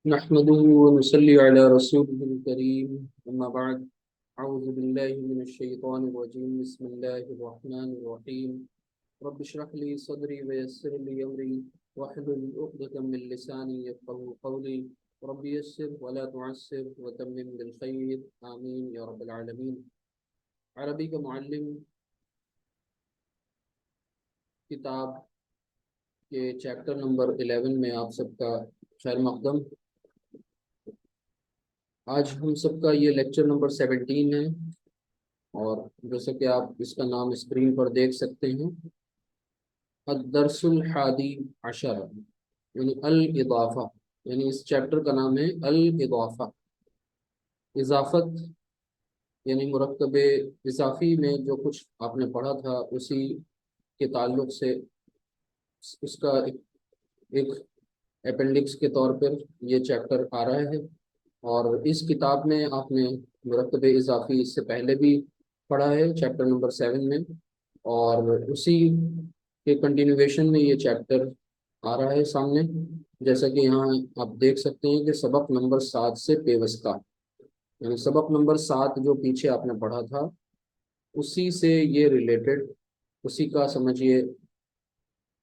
نحمده ونصلي على رسوله الكريم أما بعد أعوذ بالله من الشيطان الرجيم بسم الله الرحمن الرحيم رب اشرح لي صدري ويسر لي أمري واحلل عقدة من لساني يفقهوا قولي رب يسر ولا تعسر وتمم بالخير آمين يا رب العالمين. عربی کا معلم کتاب کے چیپٹر نمبر 11 میں آپ سب کا خیر مقدم. آج ہم سب کا یہ لیکچر نمبر 17 ہے، اور جیسا کہ آپ اس کا نام اسکرین پر دیکھ سکتے ہیں، الدرس الحادی عشر، یعنی الاضافہ، یعنی اس چیپٹر کا نام ہے الاضافہ. اضافت یعنی مرکب اضافی میں جو کچھ آپ نے پڑھا تھا اسی کے تعلق سے اس کا ایک اپینڈکس کے طور پر یہ چیپٹر آ رہا ہے. اور اس کتاب میں آپ نے مرکب اضافی اس سے پہلے بھی پڑھا ہے چیپٹر نمبر 7 میں، اور اسی کے کنٹینیویشن میں یہ چیپٹر آ رہا ہے سامنے. جیسا کہ یہاں آپ دیکھ سکتے ہیں کہ سبق نمبر 7 سے پیوستہ، یعنی سبق نمبر 7 جو پیچھے آپ نے پڑھا تھا اسی سے یہ ریلیٹڈ، اسی کا سمجھیے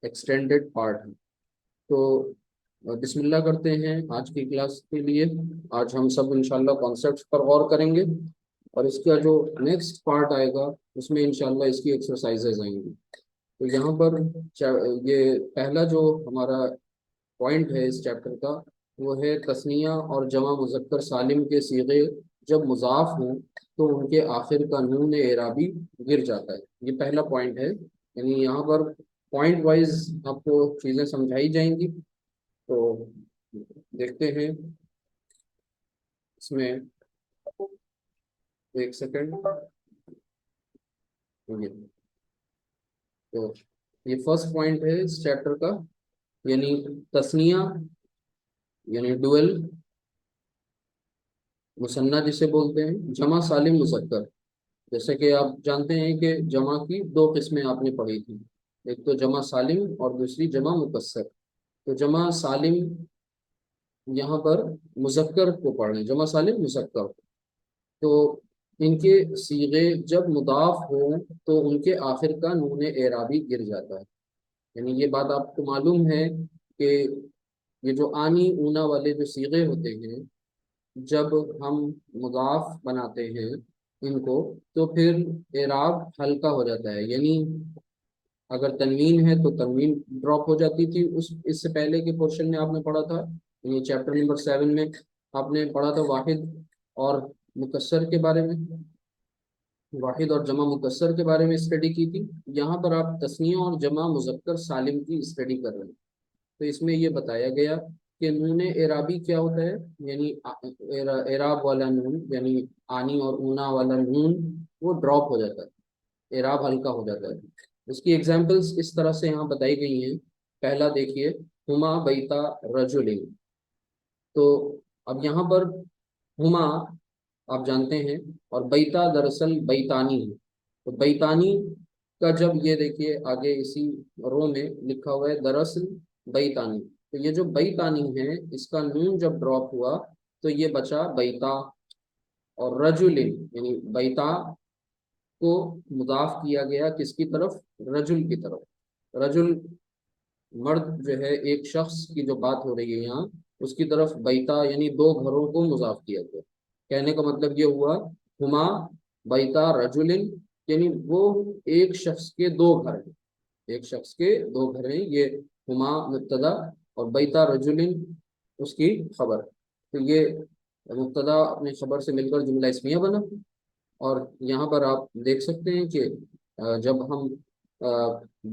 ایکسٹینڈڈ پارٹ ہے. تو بسم اللہ کرتے ہیں آج کی کلاس کے لیے. آج ہم سب انشاءاللہ کانسیپٹس پر غور کریں گے، اور اس کا جو نیکسٹ پارٹ آئے گا اس میں انشاءاللہ اس کی ایکسرسائزز آئیں گی. تو یہاں پر یہ پہلا جو ہمارا پوائنٹ ہے اس چیپٹر کا، وہ ہے تثنیہ اور جمع مذکر سالم کے صیغے جب مضاف ہوں تو ان کے آخر کا نون اعرابی گر جاتا ہے. یہ پہلا پوائنٹ ہے، یعنی یہاں پر پوائنٹ وائز آپ کو چیزیں سمجھائی جائیں گی. تو دیکھتے ہیں اس میں، ایک سیکنڈ. تو یہ فرسٹ پوائنٹ ہے اس چیپٹر کا، یعنی تثنیہ یعنی ڈوئل مثنیٰ جسے بولتے ہیں، جمع سالم مذکر. جیسے کہ آپ جانتے ہیں کہ جمع کی دو قسمیں آپ نے پڑھی تھی، ایک تو جمع سالم اور دوسری جمع مکسر. تو جمع سالم یہاں پر مذکر کو پڑھ رہے ہیں، جمع سالم مذکر. تو ان کے صیغے جب مضاف ہوں تو ان کے آخر کا نون اعرابی گر جاتا ہے. یعنی یہ بات آپ کو معلوم ہے کہ یہ جو آنی اونا والے جو صیغے ہوتے ہیں، جب ہم مضاف بناتے ہیں ان کو تو پھر اعراب ہلکا ہو جاتا ہے. یعنی اگر تنوین ہے تو تنوین ڈراپ ہو جاتی تھی. اس سے پہلے کے پورشن میں آپ نے پڑھا تھا، یعنی چیپٹر نمبر 7 میں آپ نے پڑھا تھا واحد اور مکسر کے بارے میں، واحد اور جمع مکسر کے بارے میں اسٹڈی کی تھی. یہاں پر آپ تثنیہ اور جمع مذکر سالم کی اسٹڈی کر رہے ہیں. تو اس میں یہ بتایا گیا کہ نون اعرابی کیا ہوتا ہے، یعنی اعراب والا نون، یعنی آنی اور اونا والا نون وہ ڈراپ ہو جاتا ہے، اعراب ہلکا ہو جاتا ہے. اس کی ایگزامپلس اس طرح سے یہاں بتائی گئی ہیں. پہلا دیکھیے، ہما بیتا رجلین. تو اب یہاں پر ہما آپ جانتے ہیں، اور بیتا دراصل بیتانی ہے. تو بیتانی کا جب یہ دیکھیے آگے اسی رو میں لکھا ہوا ہے دراصل بیتانی، تو یہ جو بیتانی ہے اس کا نون جب ڈراپ ہوا تو یہ بچا بیتا. اور رجلین یعنی بیتا کو مضاف کیا گیا کس کی طرف؟ رجل کی طرف. رجل مرد جو ہے، ایک شخص کی جو بات ہو رہی ہے یہاں، اس کی طرف بیتا یعنی دو گھروں کو مضاف کیا گیا. کہنے کا مطلب یہ ہوا ہما بیتا رجلن، یعنی وہ ایک شخص کے دو گھر ہیں، ایک شخص کے دو گھر ہیں. یہ ہما مبتدا اور بیتا رجلن اس کی خبر. تو یہ مبتدا اپنے خبر سے مل کر جملہ اسمیہ بنا. اور یہاں پر آپ دیکھ سکتے ہیں کہ جب ہم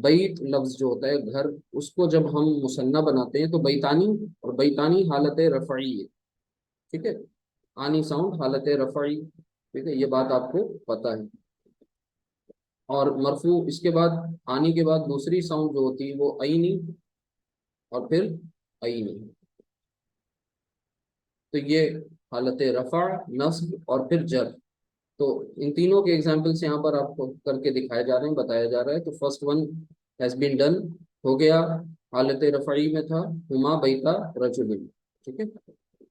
بیت لفظ جو ہوتا ہے گھر، اس کو جب ہم مثنیٰ بناتے ہیں تو بیتانی، اور بیتانی حالت رفعی ہے، ٹھیک ہے، آنی ساؤنڈ حالت رفعی، ٹھیک ہے، یہ بات آپ کو پتہ ہے. اور مرفوع اس کے بعد، آنی کے بعد دوسری ساؤنڈ جو ہوتی ہے وہ عینی اور پھر عینی. تو یہ حالت رفع، نصب اور پھر جر. تو ان تینوں کے ایگزامپلس یہاں پر آپ کو کر کے دکھائے جا رہے ہیں، بتایا جا رہا ہے. تو first one has been done, ہو گیا، حالت رفعی میں تھا ہما بیتا رجل، ٹھیک ہے.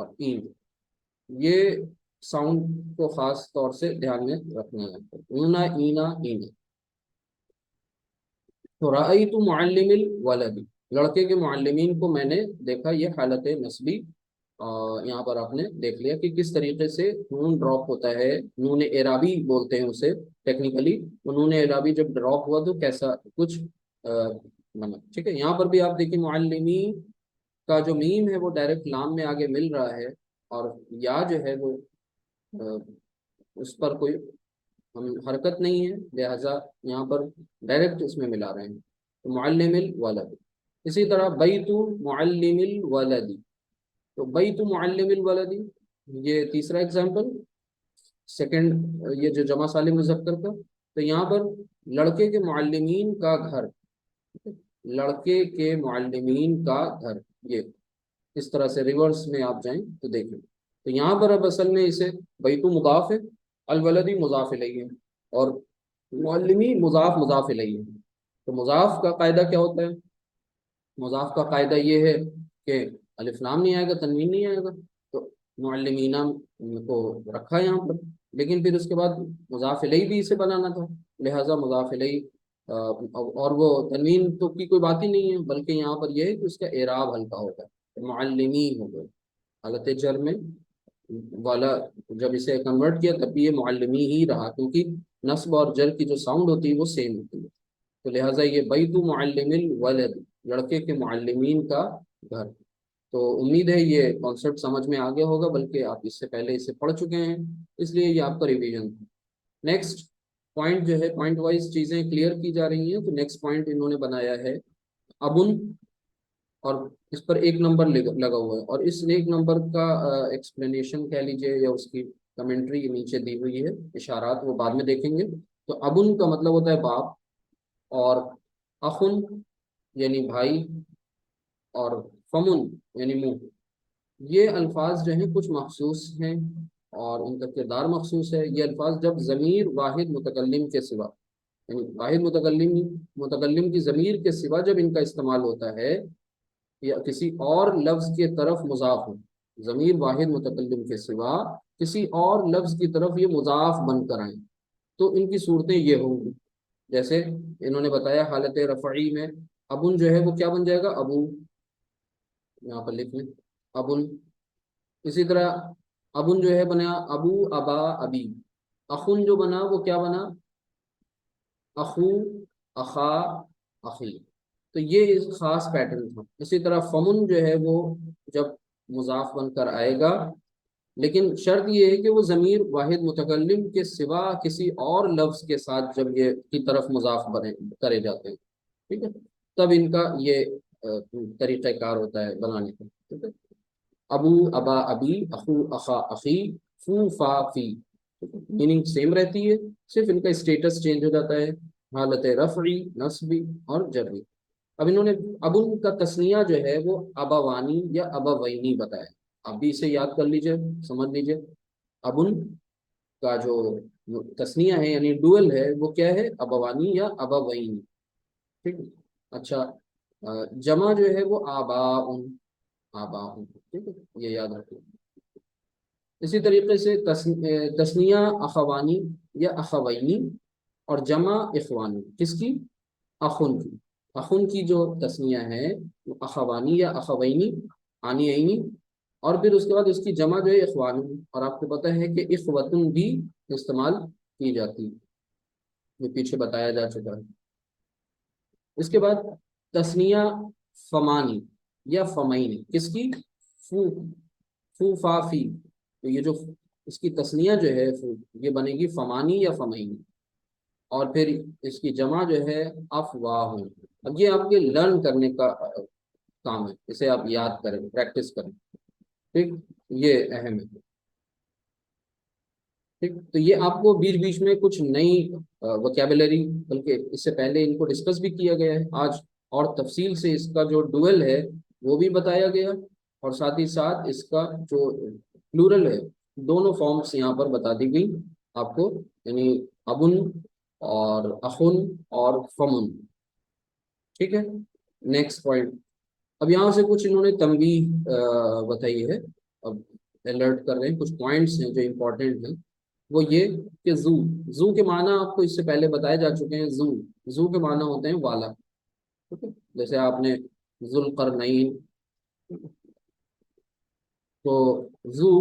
اور این، یہ ساؤنڈ کو خاص طور سے دھیان میں رکھنا ہے. اونا اینا اینا. تو رأیت معلم الولد، لڑکے کے معلمین کو میں نے دیکھا. یہ حالت نسبی یہاں پر آپ نے دیکھ لیا کہ کس طریقے سے نون ڈراپ ہوتا ہے. نون اعرابی بولتے ہیں اسے ٹیکنیکلی. نون اعرابی جب ڈراپ ہوا تو کیسا کچھ بنا. ٹھیک ہے، یہاں پر بھی آپ دیکھیں معلمین کا جو میم ہے وہ ڈائریکٹ لام میں آگے مل رہا ہے، اور یا جو ہے وہ اس پر کوئی حرکت نہیں ہے، لہذا یہاں پر ڈائریکٹ اس میں ملا رہے ہیں. تو معلم الولد. اسی طرح بیت معلم الولد، تو بیت معلم الولد یہ تیسرا ایگزامپل. سیکنڈ یہ جو جمع سالم مذکر کا، تو یہاں پر لڑکے کے معلمین کا گھر، لڑکے کے معلمین کا گھر. یہ اس طرح سے ریورس میں آپ جائیں تو دیکھیں. تو یہاں پر اب اصل میں اسے بیتو مضاف ہے، الولدی مضاف الیہ ہے، اور معلمی مضاف مضاف الیہ ہے. تو مضاف کا قاعدہ کیا ہوتا ہے؟ مضاف کا قاعدہ یہ ہے کہ الف لام نہیں آئے گا، تنوین نہیں آئے گا. تو معلمینہ کو رکھا یہاں پر، لیکن پھر اس کے بعد مضاف الیہ بھی اسے بنانا تھا، لہٰذا مضاف الیہ اور وہ تنوین تو کی کوئی بات ہی نہیں ہے، بلکہ یہاں پر یہ ہے کہ اس کا اعراب ہلکا ہوگا. معلمی ہو گئے حالت جر میں والا. جب اسے کنورٹ کیا تب بھی یہ معلمی ہی رہا، کیونکہ نصب اور جر کی جو ساؤنڈ ہوتی ہے وہ سیم ہوتی ہے. تو لہٰذا یہ بیت معلم الولد، لڑکے کے معلمین کا گھر. تو امید ہے یہ کانسیپٹ سمجھ میں آ گیا ہوگا، بلکہ آپ اس سے پہلے اسے پڑھ چکے ہیں، اس لیے یہ آپ کا ریویژن تھا. نیکسٹ پوائنٹ جو ہے، پوائنٹ وائز چیزیں کلیئر کی جا رہی ہیں. تو نیکسٹ پوائنٹ انہوں نے بنایا ہے ابن، اور اس پر ایک نمبر لگا ہوا ہے، اور اس ایک نمبر کا ایکسپلینیشن کہہ لیجیے یا اس کی کمنٹری نیچے دی ہوئی ہے، اشارات وہ بعد میں دیکھیں گے. تو ابن کا مطلب ہوتا ہے باپ، اور اخن یعنی بھائی، اور فمن یعنی منہ. یہ الفاظ جو ہیں کچھ مخصوص ہیں اور ان کا کردار مخصوص ہے. یہ الفاظ جب ضمیر واحد متکلم کے سوا، یعنی واحد متکلم کی ضمیر کے سوا جب ان کا استعمال ہوتا ہے، یا کسی اور لفظ کے طرف مضاف ہو، ضمیر واحد متکلم کے سوا کسی اور لفظ کی طرف یہ مضاف بن کر آئیں، تو ان کی صورتیں یہ ہوں گی. جیسے انہوں نے بتایا حالت رفعی میں ابن جو ہے وہ کیا بن جائے گا؟ ابو. یہاں پر لکھ لیں ابن. اسی طرح ابن جو ہے بنا ابو ابا ابی. اخن جو بنا وہ کیا بنا؟ اخو اخا اخی. تو یہ خاص پیٹرن تھا. اسی طرح فمن جو ہے وہ جب مضاف بن کر آئے گا، لیکن شرط یہ ہے کہ وہ ضمیر واحد متکلم کے سوا کسی اور لفظ کے ساتھ جب یہ کی طرف مضاف بنے کرے جاتے ہیں، ٹھیک ہے، تب ان کا یہ طریقہ کار ہوتا ہے بنانے کا. ٹھیک ہے، ابو ابا ابی، اخو اخا اخی، فو فا فی، میننگ سیم رہتی ہے، صرف ان کا اسٹیٹس چینج ہو جاتا ہے، حالت رفعی، نصبی اور جری. اب انہوں نے ابن کا تسنیہ جو ہے وہ ابوانی یا ابوینی بتایا. اب بھی اسے یاد کر لیجئے، سمجھ لیجئے. ابن کا جو تسنیہ ہے یعنی ڈوئل ہے وہ کیا ہے؟ ابوانی یا ابوینی. ٹھیک ہے، اچھا. جمع جو ہے وہ آباؤن، آباؤن. ٹھیک ہے، یہ یاد رکھیں. اسی طریقے سے تسنیہ اخوانی یا اخوینی، اور جمع اخوانی. کس کی؟ اخن کی. اخن کی جو تسنیہ ہے وہ اخوانی یا اخوینی، آنی عینی، اور پھر اس کے بعد اس کی جمع جو ہے اخوان. اور آپ کو پتہ ہے کہ اخوتن بھی استعمال کی جاتی ہے، جو پیچھے بتایا جا چکا ہے. اس کے بعد تسنیہ فمانی یا فمینی. کس کی؟ فو، فو فا فی. تو یہ جو اس کی تسنیہ جو ہے فو، یہ بنے گی فمانی یا فمینی، اور پھر اس کی جمع جو ہے افواہ. اب یہ آپ کے لرن کرنے کا کام ہے، اسے آپ یاد کریں، پریکٹس کریں. ٹھیک، یہ اہم ہے. ٹھیک، تو یہ آپ کو بیچ بیچ میں کچھ نئی وکیبلری، بلکہ اس سے پہلے ان کو ڈسکس بھی کیا گیا ہے آج، اور تفصیل سے اس کا جو ڈوئل ہے وہ بھی بتایا گیا، اور ساتھ ہی ساتھ اس کا جو پلورل ہے دونوں فارمز یہاں پر بتا دی گئی آپ کو، یعنی ابن اور اخن اور فمن. ٹھیک ہے، نیکسٹ پوائنٹ. اب یہاں سے کچھ انہوں نے تنبیہ بتائی ہے. اب الرٹ کر رہے ہیں، کچھ پوائنٹس ہیں جو امپورٹنٹ ہیں، وہ یہ کہ زو، زو کے معنی آپ کو اس سے پہلے بتائے جا چکے ہیں. زو، زو کے معنی ہوتے ہیں والا. ٹھیک ہے، جیسے آپ نے ذوالقرنین، تو زو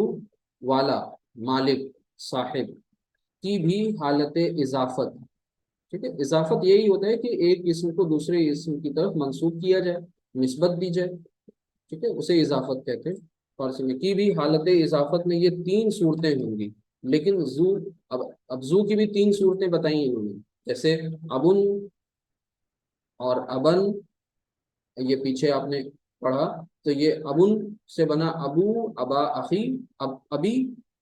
والا، مالک، صاحب کی بھی حالت اضافت. ٹھیک ہے، اضافت یہی ہوتا ہے کہ ایک اسم کو دوسرے اسم کی طرف منسوب کیا جائے، نسبت دی جائے. ٹھیک ہے، اسے اضافت کہتے ہیں فارسی میں. کی بھی حالت اضافت میں یہ تین صورتیں ہوں گی. لیکن زو، اب زو کی بھی تین صورتیں بتائی ہیں انہوں نے، جیسے ابن اور ابن، یہ پیچھے آپ نے پڑھا. تو یہ ابن سے بنا ابو، ابا، اخی، ابی.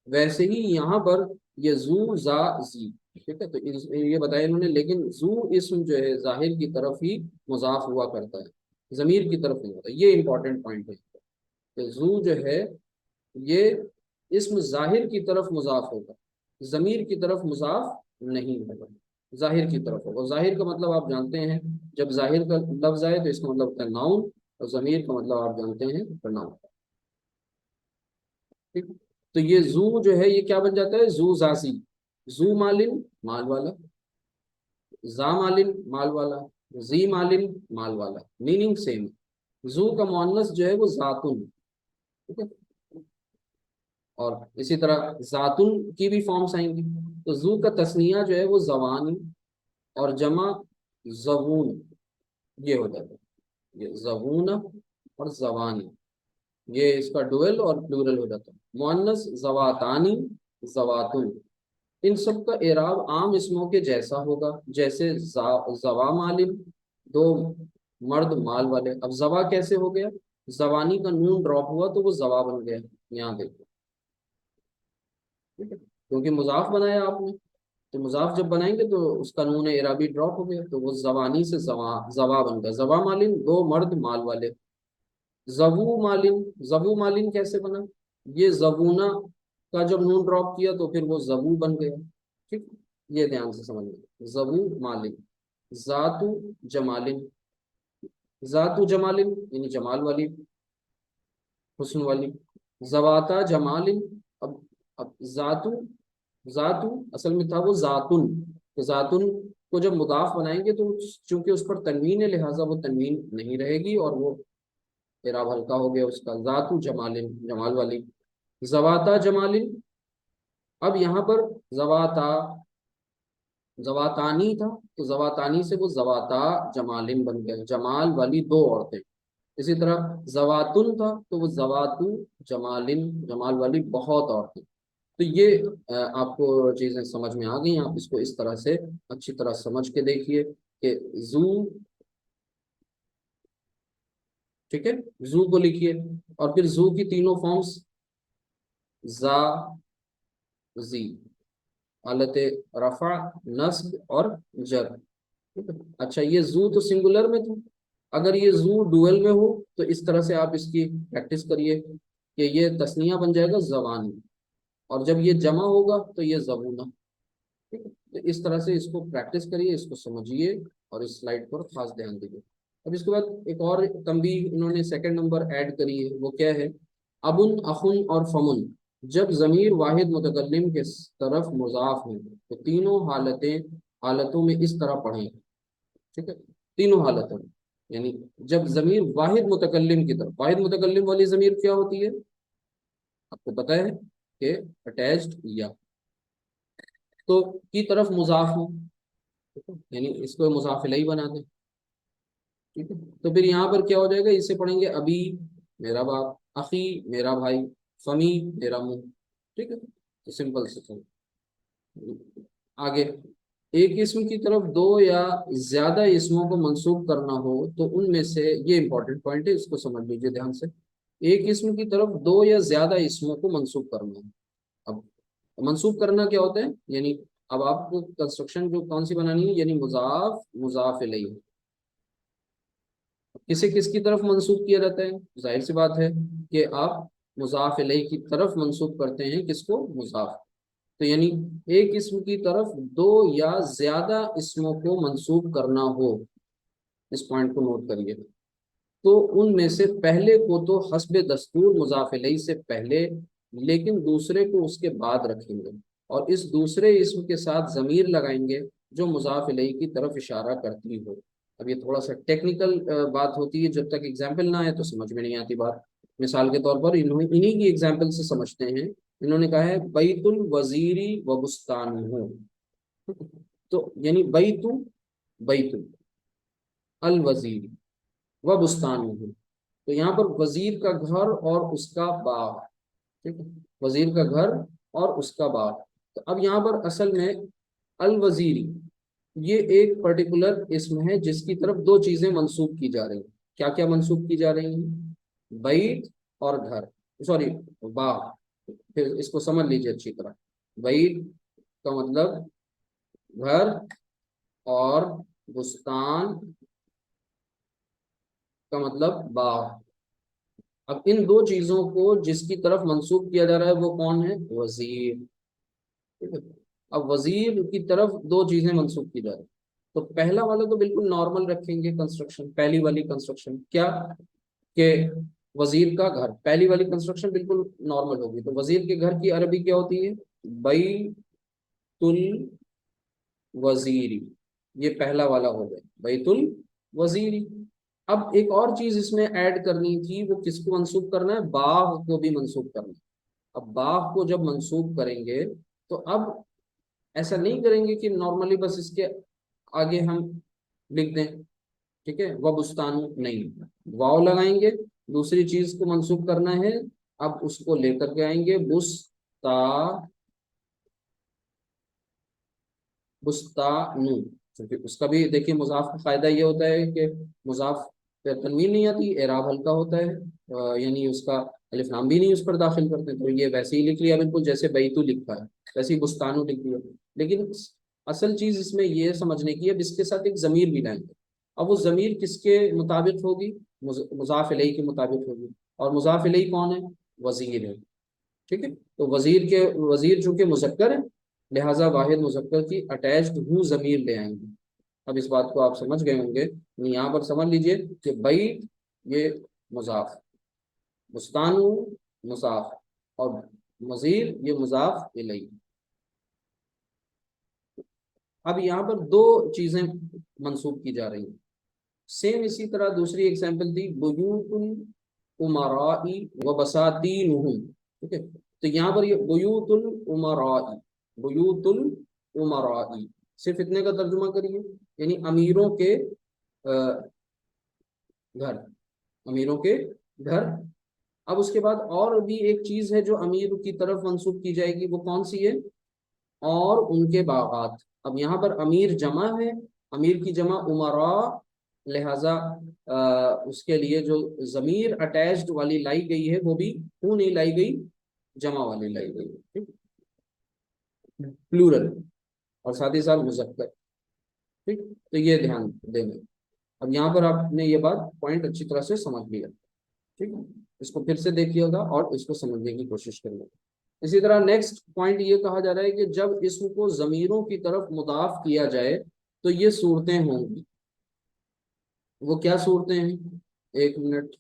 ویسے ہی یہاں پر یہ زو، زا، زی. ٹھیک ہے، تو یہ بتایا انہوں نے. لیکن زو اسم جو ہے ظاہر کی طرف ہی مضاف ہوا کرتا ہے، ضمیر کی طرف نہیں ہوتا. یہ امپورٹنٹ پوائنٹ ہے کہ زو جو ہے یہ اسم ظاہر کی طرف مضاف ہوگا، ضمیر کی طرف مضاف نہیں ہوگا، ظاہر کی طرف ہوگا. ظاہر کا مطلب آپ جانتے ہیں، جب ظاہر کا لفظ آئے تو اس کا مطلب ہوتا ہے ناؤن، اور ضمیر کا مطلب آپ جانتے ہیں پرناؤن. ٹھیک، تو یہ زو جو ہے یہ کیا بن جاتا ہے؟ زو زاسی. زو مالن، مال والا. زا مالن، مال والا. زی مالن، مال والا. Meaning same. زو کا مؤنث جو ہے وہ ذاتن. ٹھیک ہے، اور اسی طرح ذاتن کی بھی فارمس آئیں گی. تو زو کا تسنیہ جو ہے وہ زوانی، اور جمع زبون. یہ ہو جاتا ہے، یہ زبون اور زوانی، یہ اس کا ڈوئل اور پلورل ہو جاتا ہے. مؤنث زواتانی، زواتن. ان سب کا اعراب عام اسموں کے جیسا ہوگا، جیسے زوا مالن، دو مرد مال والے. اب زوا کیسے ہو گیا؟ زوانی کا نون ڈراپ ہوا تو وہ زوا بن گیا. یہاں دیکھو، ٹھیک ہے، کیونکہ مضاف بنایا آپ نے، تو مضاف جب بنائیں گے تو اس کا نون اعرابی ڈراپ ہو گیا، تو وہ زبانی سے زوا بن گیا. زوا مالن، دو مرد مال والے. زبو مالن، زبو مالن کیسے بنا؟ یہ زبونا کا جب نون ڈراپ کیا تو پھر وہ زبو بن گیا. ٹھیک، یہ دھیان سے سمجھ لیں. زبو مالن. ذاتو جمالن، ذاتو جمالن یعنی جمال والی، حسن والی. زواتا جمالن. اب اب ذاتو، ذاتو اصل میں تھا وہ ذاتن. تو ذاتن کو جب مضاف بنائیں گے تو چونکہ اس پر تنوین ہے لہٰذا وہ تنوین نہیں رہے گی، اور وہ اعراب ہلکا ہو گیا اس کا. ذاتو جمالن، جمال والی. زواتا جمالن. اب یہاں پر زواتا، زواتانی تھا، تو زواتانی سے وہ زواتا جمالن بن گیا، جمال والی دو عورتیں. اسی طرح زواتن تھا تو وہ زواتو جمالن، جمال والی بہت عورتیں. تو یہ آپ کو چیزیں سمجھ میں آ گئی. آپ اس کو اس طرح سے اچھی طرح سمجھ کے دیکھیے کہ زو، ٹھیک ہے، زو کو لکھیے. اور پھر زو کی تینوں فارمز، زا، زی، حالت رفع، نصب اور جر. ٹھیک ہے؟ اچھا، یہ زو تو سنگولر میں تھا. اگر یہ زو ڈوئل میں ہو تو اس طرح سے آپ اس کی پریکٹس کریے کہ یہ تسنیہ بن جائے گا زبانی، اور جب یہ جمع ہوگا تو یہ زبونہ. ٹھیک ہے، تو اس طرح سے اس کو پریکٹس کریے، اس کو سمجھیے، اور اس سلائڈ پر خاص دھیان دیجیے. اب اس کے بعد ایک اور تنبیہ انہوں نے سیکنڈ نمبر ایڈ کری ہے، وہ کیا ہے؟ ابن، اخن اور فمن جب ضمیر واحد متکلم کے طرف مضاف ہیں تو تینوں حالتوں میں اس طرح پڑھیں. ٹھیک ہے، تینوں حالتوں میں، یعنی جب ضمیر واحد متکلم کی طرف، واحد متکلم والی ضمیر کیا ہوتی ہے آپ کو پتہ ہے کہ اٹیچڈ یا تو کی طرف مضاف ہو، یعنی اس کو مضاف الیہ بنا دیں. ٹھیک ہے، تو پھر یہاں پر کیا ہو جائے گا؟ اسے پڑھیں گے ابھی میرا باپ، اخی میرا بھائی، فمی میرا منہ. ٹھیک ہے، تو سمپل سے آگے. ایک اسم کی طرف دو یا زیادہ اسموں کو منسوب کرنا ہو تو ان میں سے، یہ امپورٹنٹ پوائنٹ ہے، اس کو سمجھ لیجیے دھیان سے. ایک اسم کی طرف دو یا زیادہ اسموں کو منسوب کرنا ہے. اب منسوب کرنا کیا ہوتا ہے؟ یعنی اب آپ کو کنسٹرکشن جو کون سی بنانی ہے، یعنی مضاف، مضاف الیہ. کسے کس کی طرف منسوب کیا جاتا ہے؟ ظاہر سی بات ہے کہ آپ مضاف الیہ کی طرف منسوب کرتے ہیں کس کو؟ مضاف. تو یعنی ایک اسم کی طرف دو یا زیادہ اسموں کو منسوب کرنا ہو، اس پوائنٹ کو نوٹ کریے. تو ان میں سے پہلے کو تو حسب دستور مضاف الیہ سے پہلے، لیکن دوسرے کو اس کے بعد رکھیں گے، اور اس دوسرے اسم کے ساتھ ضمیر لگائیں گے جو مضاف الیہ کی طرف اشارہ کرتی ہو۔ اب یہ تھوڑا سا ٹیکنیکل بات ہوتی ہے، جب تک ایگزامپل نہ آئے تو سمجھ میں نہیں آتی بات۔ مثال کے طور پر انہی کی ایگزامپل سے سمجھتے ہیں۔ انہوں نے کہا ہے بیت الوزیری و بستان ہوں، تو یعنی بیت الوزیری و بستان ہوں، تو یہاں پر وزیر کا گھر اور اس کا باغ، ٹھیک ہے، وزیر کا گھر اور اس کا باغ۔ تو اب یہاں پر اصل میں الوزیری یہ ایک پرٹیکولر اسم ہے جس کی طرف دو چیزیں منسوب کی جا رہی ہیں۔ کیا کیا منسوب کی جا رہی ہیں؟ بیت اور گھر، سوری باغ۔ پھر اس کو سمجھ لیجیے اچھی طرح، بیت کا مطلب گھر، اور بستان کا مطلب باغ۔ اب ان دو چیزوں کو جس کی طرف منسوب کیا جا رہا ہے وہ کون ہے؟ وزیر، ٹھیک ہے؟ اب وزیر کی طرف دو چیزیں منسوب کی جا رہی ہیں، تو پہلا والا تو بالکل نارمل رکھیں گے کنسٹرکشن، پہلی والی کنسٹرکشن کیا کہ وزیر کا گھر، پہلی والی کنسٹرکشن بالکل نارمل ہوگی۔ تو وزیر کے گھر کی عربی کیا ہوتی ہے؟ بیت الوزیری، یہ پہلا والا ہو گیا بیت الوزیری۔ اب ایک اور چیز اس میں ایڈ کرنی تھی، وہ کس کو منسوب کرنا ہے؟ باغ کو بھی منسوب کرنا ہے۔ اب باغ کو جب منسوب کریں گے تو اب ایسا نہیں کریں گے کہ نارملی بس اس کے آگے ہم لکھ دیں، ٹھیک ہے، وہ بستان، نہیں، واو لگائیں گے، دوسری چیز کو منسوب کرنا ہے، اب اس کو لے کر کے آئیں گے بستانو، کیونکہ اس کا بھی دیکھیے مضاف کا فائدہ یہ ہوتا ہے کہ مضاف پہ تنوین نہیں آتی، اعراب ہلکا ہوتا ہے، یعنی اس کا الف لام بھی نہیں اس پر داخل کرتے، تو یہ ویسے ہی لکھ لیا بالکل جیسے بیتو لکھا ہے ویسے ہی بستانو لکھ دیا۔ لیکن اصل چیز اس میں یہ سمجھنے کی ہے اب اس کے ساتھ ایک ضمیر بھی لائیں گے۔ اب وہ ضمیر کس کے مطابق ہوگی؟ مضاف الیہ کے مطابق ہوگی، اور مضاف الیہ کون ہے؟ وزیر ہے، ٹھیک ہے۔ تو وزیر چونکہ مذکر ہے، لہٰذا واحد مذکر کی اٹیچڈ ہوں ضمیر لے آئیں گے۔ اب اس بات کو آپ سمجھ گئے ہوں گے، یہاں پر سمجھ لیجئے کہ بیت یہ مضاف، بستان مضاف، اور مزیر یہ مضاف الیہ۔ اب یہاں پر دو چیزیں منسوب کی جا رہی ہیں، سیم اسی طرح دوسری ایگزامپل تھی بیوت الامراء و بساتینہم، ٹھیک ہے۔ تو یہاں پر یہ بیوت الامراء، بیوت الامراء صرف اتنے کا ترجمہ کریے، یعنی امیروں کے گھر، امیروں کے گھر۔ اب اس کے بعد اور بھی ایک چیز ہے جو امیر کی طرف منسوب کی جائے گی، وہ کون سی ہے؟ اور ان کے باغات۔ اب یہاں پر امیر جمع ہے، امیر کی جمع امراء، لہذا اس کے لیے جو ضمیر اٹیچڈ والی لائی گئی ہے وہ بھی کیوں نہیں لائی گئی؟ جمع والی لائی گئی ہے، پلورل، اور ساتھ ہی ساتھ مذکر، ٹھیک۔ تو یہ دھیان دیں گے۔ اب یہاں پر آپ نے یہ بات پوائنٹ اچھی طرح سے سمجھ لیا، ٹھیک ہے، اس کو پھر سے دیکھیے گا اور اس کو سمجھنے کی کوشش کریے گا۔ اسی طرح نیکسٹ پوائنٹ یہ کہا جا رہا ہے کہ جب اسم کو ضمیروں کی طرف مضاف کیا جائے تو یہ صورتیں ہوں گی۔ وہ کیا صورتیں ہیں؟ ایک منٹ،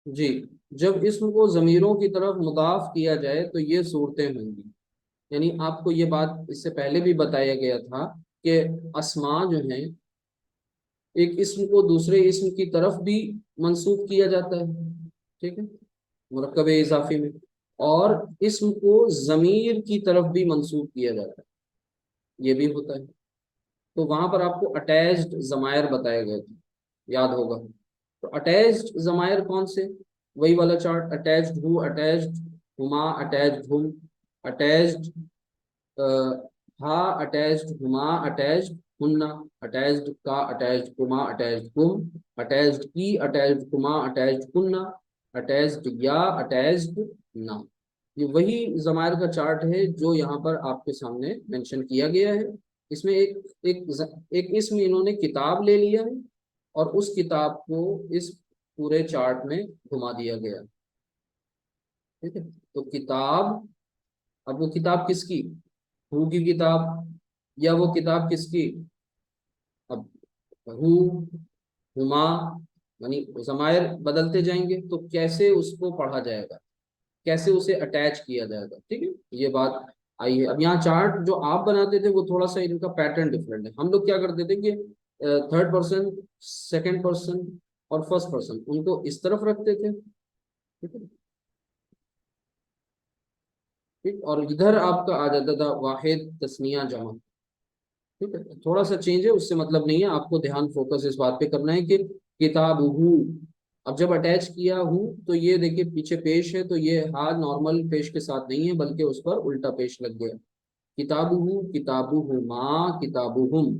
جی، جب اسم کو ضمیروں کی طرف مضاف کیا جائے تو یہ صورتیں ہوں گی، یعنی آپ کو یہ بات اس سے پہلے بھی بتایا گیا تھا کہ اسماء جو ہیں ایک اسم کو دوسرے اسم کی طرف بھی منسوب کیا جاتا ہے، ٹھیک ہے، مرکب اضافی میں، اور اسم کو ضمیر کی طرف بھی منسوب کیا جاتا ہے، یہ بھی ہوتا ہے۔ تو وہاں پر آپ کو اٹیچڈ ضمائر بتائے گئے تھے، یاد ہوگا۔ تو اٹیچڈ ضمائر کون سے؟ وہی والا چارٹ، اٹیچڈ ہو، اٹیچڈ ہما، اٹیچڈ ہم، اٹیچڈ ہا، اٹیچڈ ہما، اٹیچڈ ہننا، اٹیچڈ کا، اٹیچڈ کما، اٹیچڈ کم، اٹیچڈ کی، اٹیچڈ کما، اٹیچڈ کننا، اٹیچڈ یا، اٹیچڈ نا۔ یہ وہی ضمائر کا چارٹ ہے جو یہاں پر آپ کے سامنے مینشن کیا گیا ہے۔ اس میں ایک اسم انہوں نے کتاب لے لیا ہے، اور اس کتاب کو اس پورے چارٹ میں گھما دیا گیا. ٹھیک ہے. تو کتاب، اب وہ کتاب کس کی؟ ہو کی کتاب، یا وہ کتاب کس کی؟ اب ہو، ہما، یعنی ضمائر بدلتے جائیں گے تو کیسے اس کو پڑھا جائے گا، کیسے اسے اٹیچ کیا جائے گا. ٹھیک ہے، یہ بات آئی ہے. اب یہاں چارٹ جو آپ بناتے تھے وہ تھوڑا سا ان کا پیٹرن ڈفرینٹ ہے. ہم لوگ کیا کرتے تھے کہ تھرڈ پرسن، سیکنڈ پرسن اور فرسٹ پرسن ان کو اس طرف رکھتے تھے. ٹھیک ہے، ٹھیک، اور ادھر آپ کا آ جاتا تھا واحد، تثنیہ، جمع. ٹھیک ہے، تھوڑا سا چینج ہے، اس سے مطلب نہیں ہے. آپ کو دھیان فوکس اس بات پہ کرنا ہے کہ کتاب ہو، اب جب اٹیچ کیا ہوں تو یہ دیکھیے پیچھے پیش ہے، تو یہ ہاں نارمل پیش کے ساتھ نہیں ہے بلکہ اس پر الٹا پیش لگ گیا. کتاب ہوں، کتاب ہما، کتاب ہم،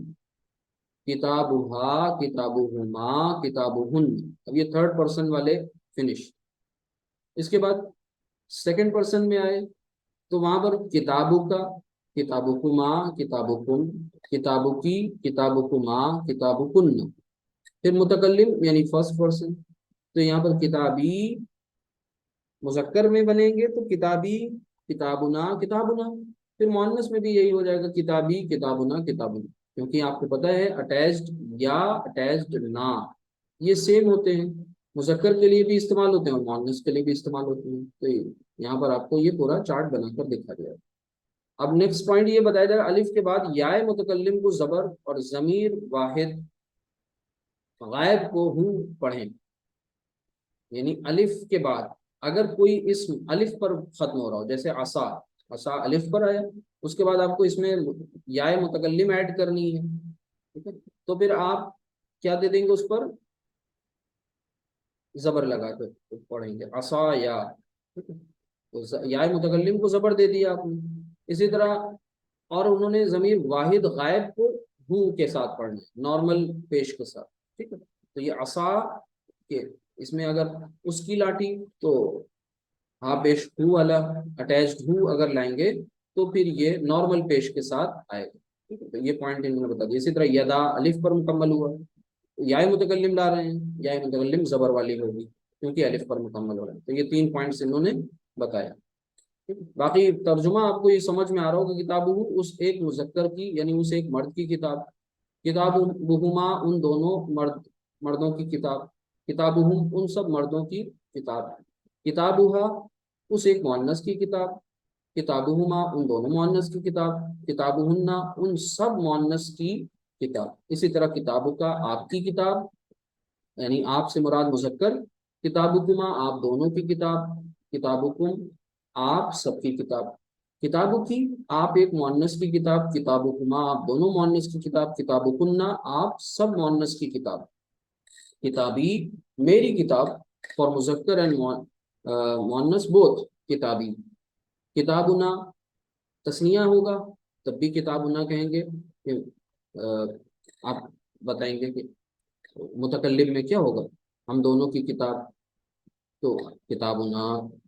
کتاب ہا، کتاب ہما، کتاب ہن. اب یہ تھرڈ پرسن والے فنش. اس کے بعد سیکنڈ پرسن میں آئے تو وہاں پر کتابوں کا، کتابوں کما، کتابوں کم، کتابوں کی، کتابوں کما، کتابوں کن. پھر متکلم یعنی فرسٹ پرسن، تو یہاں پر کتابی مذکر میں بنیں گے تو کتابی، کتابنا، کتابنا. پھر مؤنث میں بھی یہی ہو جائے گا، کتابی، کتابنا، کتابنا. کیونکہ آپ کو پتہ ہے اٹیچڈ یا اٹیچڈ نہ یہ سیم ہوتے ہیں، مذکر کے لیے بھی استعمال ہوتے ہیں اور مؤنث کے لیے بھی استعمال ہوتے ہیں. تو یہاں پر آپ کو یہ پورا چارٹ بنا کر دکھا گیا. اب نیکسٹ پوائنٹ یہ بتایا جائے گا، الف کے بعد یا متکلم کو زبر اور ضمیر واحد غائب کو ہوں پڑھیں. یعنی الف کے بعد اگر کوئی اسم الف پر ختم ہو رہا ہو، جیسے عصا، عصا الف پر آیا، اس کے بعد آپ کو اس میں یا متکلم ایڈ کرنی ہے. ٹھیک ہے، تو پھر آپ کیا دے دیں گے اس پر؟ زبر لگا کر پڑھیں گے، عصا یا. ٹھیک ہے، تو یا متکلم کو زبر دے دیا آپ نے. اسی طرح اور انہوں نے ضمیر واحد غائب کو ہو کے ساتھ پڑھنا ہے، نارمل پیش کے ساتھ. ٹھیک ہے، تو یہ عصا کے اس میں اگر اس کی لاٹھی تو ہاں پیش ہو والا اٹیچڈ ہو اگر لائیں گے تو پھر یہ نارمل پیش کے ساتھ آئے گا. ٹھیک ہے، تو یہ پوائنٹ انہوں نے بتا دیا. اسی طرح یدا الف پر مکمل ہوا ہے، یا متکلم لا رہے ہیں، یا متکلم زبر والی ہوگی کیونکہ الف پر مکمل ہو رہا ہے. تو یہ تین پوائنٹس انہوں نے بتایا. باقی ترجمہ آپ کو یہ سمجھ میں آ رہا ہوگا، کتاب اس ایک مذکر کی یعنی اس ایک مرد کی کتاب، کتاب بہما ان دونوں مردوں کی کتاب، کتاب ان سب مردوں کی کتاب، کتاب اس ایک مؤنث کی کتاب، کتاب ان دونوں مؤنث کی کتاب، کتاب ان سب مؤنث کی کتاب. اسی طرح کتابوں کا آپ کی کتاب یعنی آپ سے مراد مذکر، کتابکما آپ دونوں کی کتاب، کتابکم آپ سب کی کتاب، کتابوں کی آپ ایک مؤنث کی کتاب، کتابکما آپ دونوں مؤنث کی کتاب، کتابکنہ آپ سب مؤنث کی کتاب، کتابی میری کتاب فار مذکر اینڈ مؤنث بوتھ، کتابی. کتابنا تسنیہ ہوگا تب بھی کتابنا کہیں گے کہ آپ بتائیں گے کہ متکلم میں کیا ہوگا، ہم دونوں کی کتاب، تو کتابنا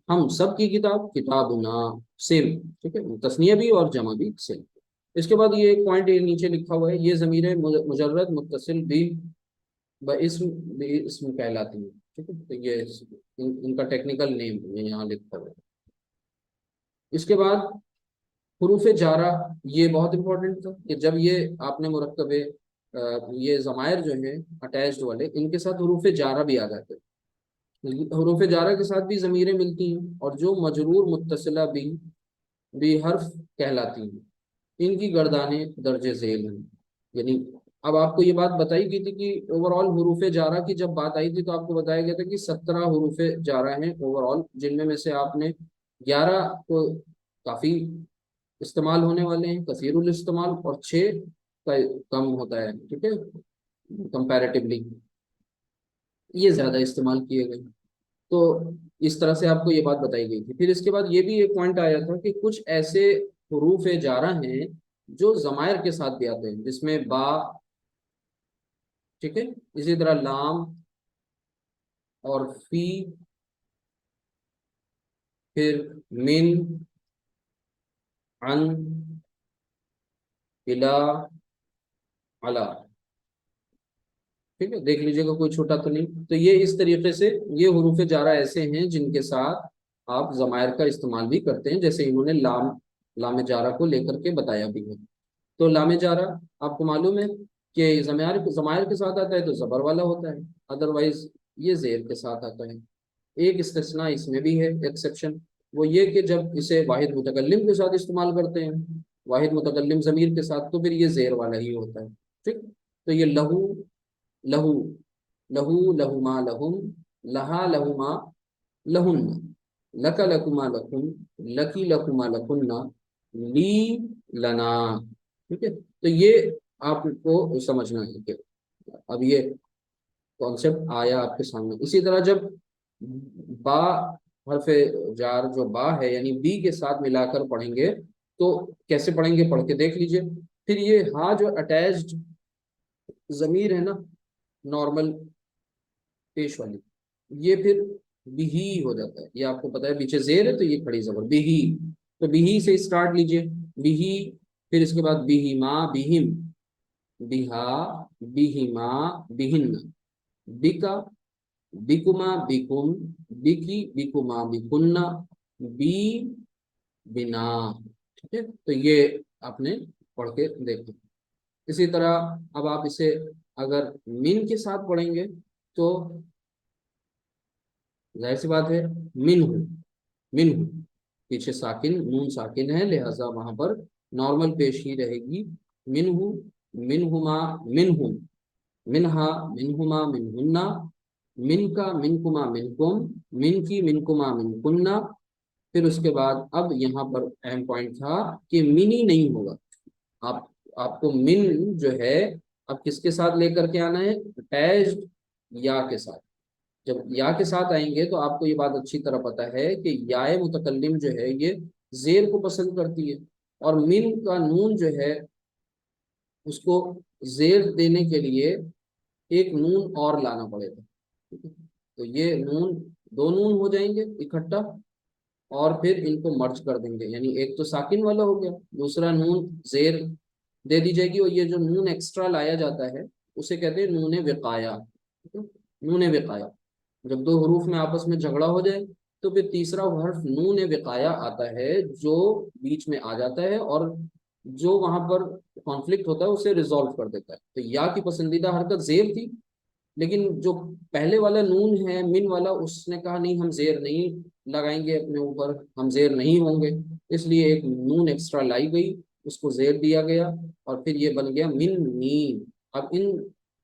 ہم سب کی کتاب، کتابنا سیم. ٹھیک ہے، تسنیہ بھی اور جمع بھی سیم. اس کے بعد یہ ایک پوائنٹ نیچے لکھا ہوا ہے، یہ ضمیر مجرد متصل بھی اسم کہلاتی ہیں. ٹھیک ہے، تو یہ ان کا ٹیکنیکل نیم ہے یہاں لکھا ہوا ہے. اس کے بعد حروف جارہ، یہ بہت امپورٹنٹ تھا کہ جب یہ آپ نے مرکب یہ ضمائر جو ہیں اٹیچڈ والے ان کے ساتھ حروف جارہ بھی آ جاتے ہیں. حروف جارہ کے ساتھ بھی ضمیریں ملتی ہیں اور جو مجرور متصلہ بھی حرف کہلاتی ہیں، ان کی گردانیں درج ذیل ہیں. یعنی اب آپ کو یہ بات بتائی گئی تھی کہ اوور آل حروف جارہ کی جب بات آئی تھی تو آپ کو بتایا گیا تھا کہ 17 حروف جارہ ہیں اوور آل، جن میں سے آپ نے 11 کو کافی استعمال ہونے والے ہیں، کثیر الاستعمال، اور 6 کا کم ہوتا ہے. ٹھیک ہے، کمپیریٹیولی یہ زیادہ استعمال کیے گئے. تو اس طرح سے آپ کو یہ بات بتائی گئی تھی. پھر اس کے بعد یہ بھی ایک پوائنٹ آیا تھا کہ کچھ ایسے حروف جارہ ہیں جو ضمائر کے ساتھ بھی آتے ہیں، جس میں با، ٹھیک ہے، اسی طرح لام اور فی، پھر من، عن، الا، علا. ٹھیک ہے، دیکھ لیجیے گا کوئی چھوٹا تو نہیں. تو یہ اس طریقے سے یہ حروف جارہ ایسے ہیں جن کے ساتھ آپ ضمائر کا استعمال بھی کرتے ہیں، جیسے انہوں نے لام جارہ کو لے کر کے بتایا بھی ہے. تو لام جارہ آپ کو معلوم ہے کہ ضمائر کے ساتھ آتا ہے تو زبر والا ہوتا ہے، ادروائز یہ زیر کے ساتھ آتا ہے. ایک استثناء اس میں بھی ہے، ایکسیپشن، وہ یہ کہ جب اسے واحد متکلم کے ساتھ استعمال کرتے ہیں، واحد متکلم ضمیر کے ساتھ، تو پھر یہ زیر والا ہی ہوتا ہے. ٹھیک. تو یہ لہو، لہو، لہو لہما لہم، لہا لہما لہن، لک لکما لکم، لکی لکما لکن، لی لنا. ٹھیک ہے. تو یہ آپ کو سمجھنا ہے کہ اب یہ کانسیپٹ آیا آپ کے سامنے. اسی طرح جب با، حرف جار جو با ہے یعنی بی کے ساتھ ملا کر پڑھیں گے تو کیسے پڑھیں گے، پڑھ کے دیکھ لیجئے. پھر یہ ہاں جو اٹیچڈ ضمیر ہے نا، نارمل پیش والی، یہ پھر بہی ہو جاتا ہے. یہ آپ کو پتا ہے پیچھے زیر ہے تو یہ کھڑی زبر بہی. تو بہی سے اسٹارٹ لیجئے، بہی، پھر اس کے بعد بہما بہم، بہا بہما بہن، بکا بکما بکم، بکی بکما بکن، بی بنا. ٹھیک ہے. تو یہ آپ نے پڑھ کے دیکھیں. اسی طرح اب آپ اسے اگر من کے ساتھ پڑھیں گے تو ظاہر سی بات ہے من ہوں، من ہوں، پیچھے ساکن نون ساکن ہے لہذا وہاں پر نارمل پیش ہی رہے گی. من ہوں، من ہما من ہوں، منہا منہما منہن، من کا منکما منکم، من کی منکما منکن. پھر اس کے بعد اب یہاں پر اہم پوائنٹ تھا کہ منی نہیں ہوگا. آپ آپ کو من جو ہے اب کس کے ساتھ لے کر کے آنا ہے، اٹیچڈ یا کے ساتھ. جب یا کے ساتھ آئیں گے تو آپ کو یہ بات اچھی طرح پتا ہے کہ یا متکلم جو ہے یہ زیر کو پسند کرتی ہے، اور من کا نون جو ہے اس کو زیر دینے کے لیے ایک نون اور لانا پڑے گا. تو یہ نون، دو نون ہو جائیں گے اکٹھا اور پھر ان کو مرج کر دیں گے، یعنی ایک تو ساکن والا ہو گیا، دوسرا نون زیر دے دی جائے گی، اور یہ جو نون ایکسٹرا لایا جاتا ہے اسے کہتے ہیں نون وقایا. نون وقایا. جب دو حروف میں آپس میں جھگڑا ہو جائے تو پھر تیسرا حرف نون وقایا آتا ہے جو بیچ میں آ جاتا ہے اور جو وہاں پر کانفلکٹ ہوتا ہے اسے ریزالو کر دیتا ہے. تو یا کی پسندیدہ حرکت زیر تھی، لیکن جو پہلے والا نون ہے من والا، اس نے کہا نہیں ہم زیر نہیں لگائیں گے اپنے اوپر، ہم زیر نہیں ہوں گے، اس لیے ایک نون ایکسٹرا لائی گئی، اس کو زیر دیا گیا اور پھر یہ بن گیا من نی. اب ان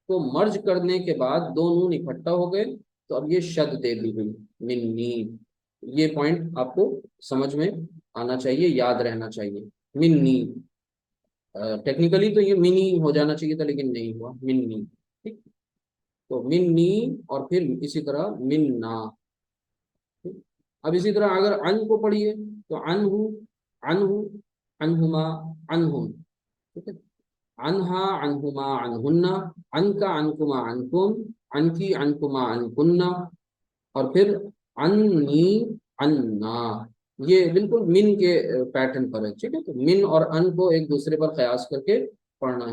کو مرج کرنے کے بعد دو نون اکٹھا ہو گئے تو اب یہ شد دے دی گئی من نی. یہ پوائنٹ آپ کو سمجھ میں آنا چاہیے، یاد رہنا چاہیے. من نی ٹیکنیکلی تو یہ منی ہو جانا چاہیے تھا لیکن نہیں ہوا، من نی. ٹھیک. تو من نی اور پھر اسی طرح من نا. اب اسی طرح اگر ان کو پڑھیے تو ان ہو، ان ہو، انہما، انہم. ٹھیک ہے. انہا انہما انہن، ان کا انکما انکم، ان کی انکما انکن، اور پھر انی انا. یہ بالکل من کے پیٹرن پر ہے. ٹھیک ہے. تو من اور ان کو ایک دوسرے پر قیاس کر کے پڑھنا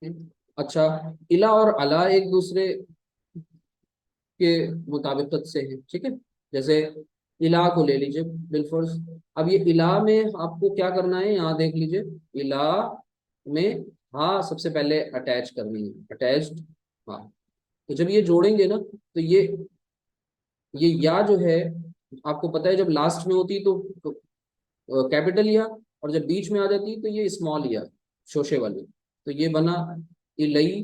ہے. اچھا، الا اور الا ایک دوسرے کے مطابقت سے ہے. ٹھیک ہے. جیسے الہ کو لے لیجئے بالفرض. اب یہ الہ میں آپ کو کیا کرنا ہے، یہاں دیکھ لیجئے الہ میں ہاں سب سے پہلے اٹیچ کرنی ہے، اٹیچڈ ہاں. تو جب یہ جوڑیں گے نا تو یہ یا جو ہے آپ کو پتا ہے جب لاسٹ میں ہوتی تو کیپٹل یا، اور جب بیچ میں آ جاتی تو یہ اسمال یا شوشے والی. تو یہ بنا الئی